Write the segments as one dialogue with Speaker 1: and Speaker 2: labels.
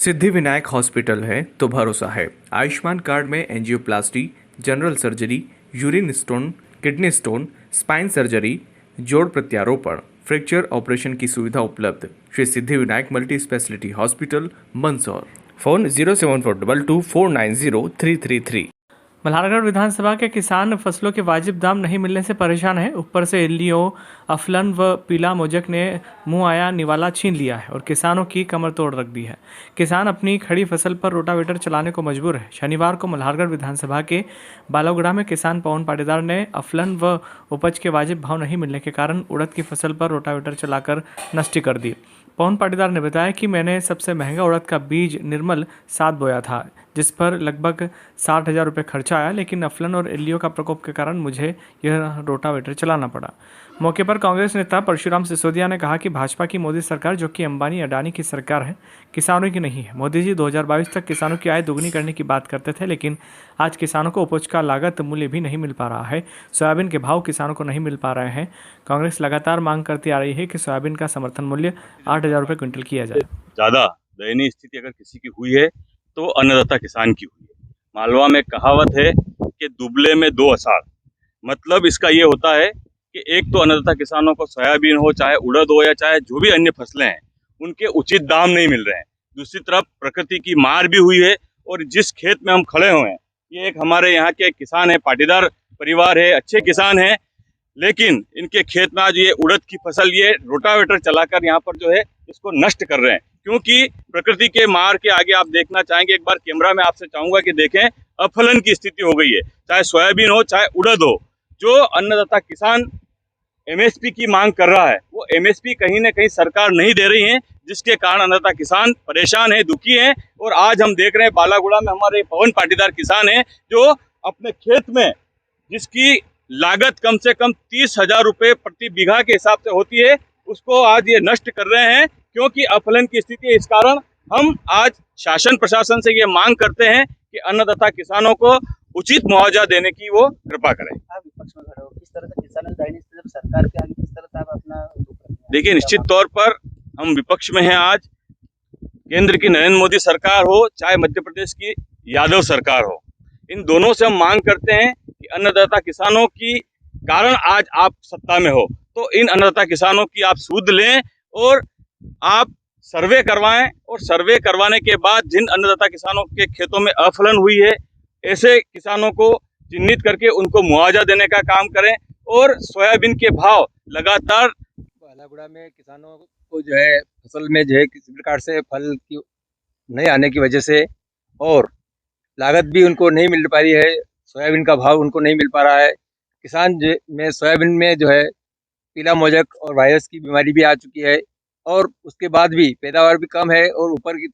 Speaker 1: Siddhivinayak hospital है तो भरोसा है। आयुष्मान कार्ड में angioplasty, general surgery, urine stone, kidney stone, spine surgery, जोड़ प्रत्यारोपण, फ्रैक्चर ऑपरेशन की सुविधा उपलब्ध। Shri Siddhivinayak multi speciality hospital, Mandsaur. Phone 07422490333। Malhargarh विधानसभा के किसान फसलों के वाजिब दाम नहीं मिलने से परेशान हैं। ऊपर से इल्लियों, अफलन व पीला मोजक ने मुंह आया निवाला छीन लिया है और किसानों की कमर तोड़ रख दी है। किसान अपनी खड़ी फसल पर रोटावेटर चलाने को मजबूर है। शनिवार को मल्हारगढ़ विधानसभा के बालोगड़ा में किसान पवन पाटीदार ने अफलन व उपज के वाजिब भाव नहीं मिलने के कारण उड़द की फसल पर रोटावेटर चलाकर नष्ट कर दी। पवन पाटीदार ने बताया कि मैंने सबसे महंगा उड़द का बीज निर्मल 7 बोया था, जिस पर लगभग 60,000 रुपये खर्चा आया, लेकिन अफलन और इल्लियों का प्रकोप के कारण मुझे यह रोटावेटर चलाना पड़ा। मौके पर कांग्रेस नेता परशुराम सिसोदिया ने कहा कि भाजपा की मोदी सरकार, जो कि अंबानी अडानी की सरकार है, किसानों की नहीं है। मोदी जी 2022 तक किसानों की आय दोगुनी करने की बात करते थे, लेकिन आज किसानों को उपज का लागत मूल्य भी नहीं मिल पा रहा है। सोयाबीन के भाव किसानों को नहीं मिल पा रहे हैं। कांग्रेस लगातार मांग करती आ रही है कि सोयाबीन का समर्थन मूल्य 8,000 रुपये क्विंटल किया जाए।
Speaker 2: ज्यादा दयनीय स्थिति अगर किसी की हुई है तो अन्नदाता किसान की हुई है। मालवा में कहावत है कि दुबले में 2 अषाढ़। मतलब इसका ये होता है कि एक तो अन्नदाता किसानों को सोयाबीन हो, चाहे उड़द हो या चाहे जो भी अन्य फसलें हैं, उनके उचित दाम नहीं मिल रहे हैं। दूसरी तरफ प्रकृति की मार भी हुई है और जिस खेत में हम खड़े हुए हैं, ये एक हमारे यहाँ के किसान है, पाटीदार परिवार है, अच्छे किसान हैं, लेकिन इनके खेत में आज ये उड़द की फसल ये रोटावेटर चलाकर यहाँ पर जो है इसको नष्ट कर रहे हैं। क्योंकि प्रकृति के मार के आगे आप देखना चाहेंगे, एक बार कैमरा में आपसे चाहूंगा कि देखें, अफलन की स्थिति हो गई है। चाहे सोयाबीन हो, चाहे उड़द हो, जो अन्नदाता किसान एमएसपी की मांग कर रहा है, वो एमएसपी कहीं ना कहीं सरकार नहीं दे रही है, जिसके कारण अन्नदाता किसान परेशान है, दुखी है। और आज हम देख रहे हैं बालागुड़ा में हमारे पवन पाटीदार किसान है, जो अपने खेत में जिसकी लागत कम से कम 30,000 रुपये प्रति बीघा के हिसाब से होती है, उसको आज ये नष्ट कर रहे हैं क्योंकि अफलन की स्थिति है। इस कारण हम आज शासन प्रशासन से ये मांग करते हैं कि अन्नदाता किसानों को उचित मुआवजा देने की वो कृपा करें।
Speaker 3: आप विपक्ष में खड़े हो, किस तरह से किसान दयनीय स्थिति सरकार के आगे किस तरह से आप अपना
Speaker 2: देखिए, निश्चित तौर पर हम विपक्ष में हैं। आज केंद्र की नरेंद्र मोदी सरकार हो, चाहे मध्य प्रदेश की यादव सरकार हो, इन दोनों से हम मांग करते हैं कि अन्नदाता किसानों की कारण आज आप सत्ता में हो, तो इन अन्नदाता किसानों की आप सूद लें और आप सर्वे करवाएं, और सर्वे करवाने के बाद जिन अन्नदाता किसानों के खेतों में अफलन हुई है, ऐसे किसानों को चिन्हित करके उनको मुआवजा देने का काम करें। और सोयाबीन के भाव लगातार
Speaker 4: बालागुड़ा में किसानों को जो है फसल में जो है किसी प्रकार से फल की नहीं आने की वजह से और लागत भी उनको नहीं मिल पा रही है, सोयाबीन का भाव उनको नहीं मिल पा रहा है। किसान में सोयाबीन में जो है पीला मोजक और वायरस की बीमारी भी आ चुकी है, और उसके बाद भी पैदावार भी कम है, और ऊपर की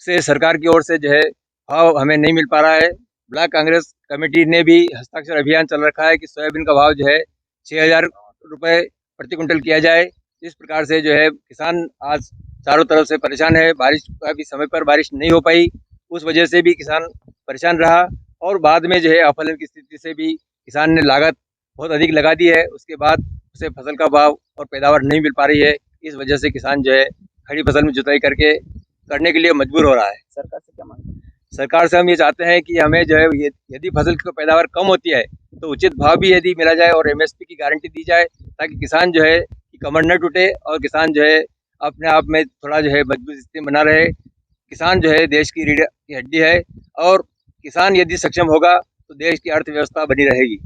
Speaker 4: से सरकार की ओर से जो है भाव हमें नहीं मिल पा रहा है। ब्लॉक कांग्रेस कमेटी ने भी हस्ताक्षर अभियान चल रखा है कि सोयाबीन का भाव जो है 6,000 रुपये प्रति कुंटल किया जाए। इस प्रकार से जो है किसान आज चारों तरफ से परेशान है। बारिश का भी समय पर बारिश नहीं हो पाई, उस वजह से भी किसान परेशान रहा, और बाद में जो है अफलन की स्थिति से भी किसान ने लागत बहुत अधिक लगा दी है। उसके बाद उसे फसल का भाव और पैदावार नहीं मिल पा रही है। इस वजह से किसान जो है खड़ी फसल में जुताई करने के लिए मजबूर हो रहा है।
Speaker 3: सरकार से क्या मांग?
Speaker 4: सरकार से हम ये चाहते हैं कि हमें जो है यदि फसल की पैदावार कम होती है तो उचित भाव भी यदि मिला जाए और एमएसपी की गारंटी दी जाए, ताकि किसान जो है कि कमर न टूटे और किसान जो है अपने आप में थोड़ा जो है मजबूत स्थिति बना रहे। किसान जो है देश की रीढ़ की हड्डी है, और किसान यदि सक्षम होगा तो देश की अर्थव्यवस्था बनी रहेगी।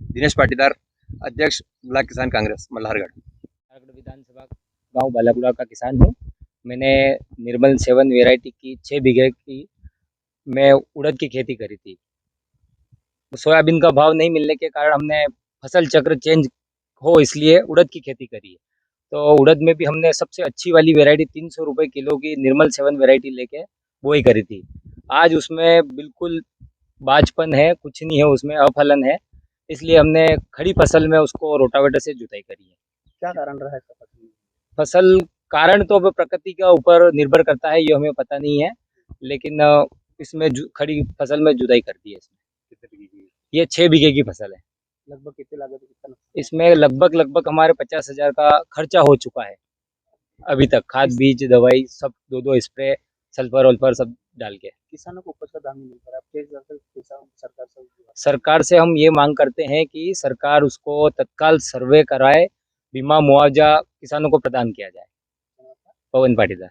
Speaker 4: दिनेश पाटीदार, अध्यक्ष ब्लॉक किसान कांग्रेस, मल्हारगढ़
Speaker 5: विधानसभा गांव बालागुड़ा का किसान हूँ। मैंने निर्मल 7 वेराइटी की 6 बीघे की मैं उड़द की खेती करी थी। सोयाबीन का भाव नहीं मिलने के कारण हमने फसल चक्र चेंज हो इसलिए उड़द की खेती करी है। तो उड़द में भी हमने सबसे अच्छी वाली वैरायटी 300 रुपये किलो की निर्मल 7 वैरायटी लेके वही करी थी। आज उसमें बिल्कुल बाजपन है, कुछ नहीं है, उसमें अफलन है, इसलिए हमने खड़ी फसल में उसको रोटावेटर से जुताई करी है।
Speaker 3: क्या कारण रहा है
Speaker 5: फसल कारण तो अब प्रकृति के ऊपर निर्भर करता है, ये हमें पता नहीं है, लेकिन इसमें खड़ी फसल में जुताई कर दी है। इसमें ये 6 बीघे की फसल है।
Speaker 3: लगभग कितनी लागत है?
Speaker 5: इसमें लगभग हमारे 50,000 का खर्चा हो चुका है अभी तक। खाद बीज दवाई सब 2-2 स्प्रे सल्फर वल्फर सब डाल के।
Speaker 3: किसानों को उपज का दाम नहीं मिल पा रहा, आप क्या करते हैं? किसान सरकार से
Speaker 5: सरकार से हम ये मांग करते हैं कि सरकार उसको तत्काल सर्वे कराए, बीमा मुआवजा किसानों को प्रदान किया जाए। पवन पाटीदार।